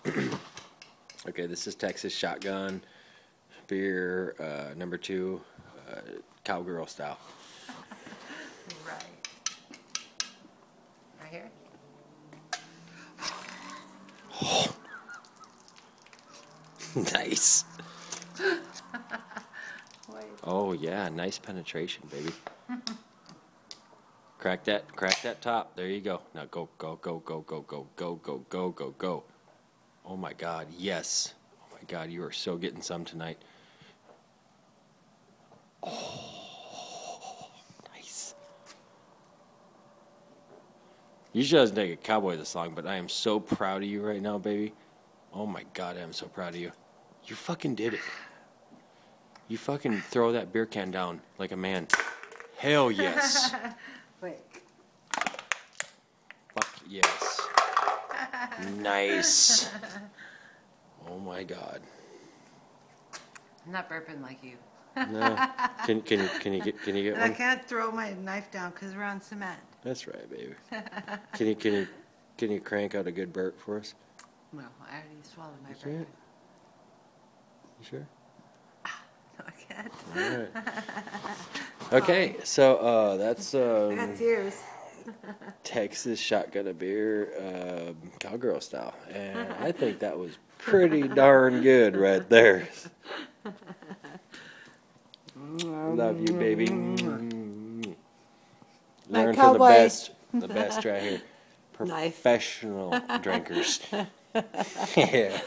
Okay, this is Texas Shotgun beer, number 2, cowgirl style. Right. Right here? Nice. Wait. Oh yeah, nice penetration, baby. Crack that top. There you go. Now go. Oh my God, yes. Oh my God, you are so getting some tonight. Oh, nice. Usually doesn't take a cowboy this long, but I am so proud of you right now, baby. Oh my God, I am so proud of you. You fucking did it. You fucking throw that beer can down like a man. Hell yes. Wait. Fuck yes. Nice. Oh my God. I'm not burping like you. No. Can you get And one? I can't throw my knife down because we're on cement. That's right, baby. Can you crank out a good burp for us? No, I already swallowed my You burp. can't? You sure? No, I can't. All right. Okay, so that's I got tears. Texas Shotgun beer, cowgirl style, and I think that was pretty darn good right there. Love you, baby. Learn from the best right here. Nice. Professional drinkers. Yeah.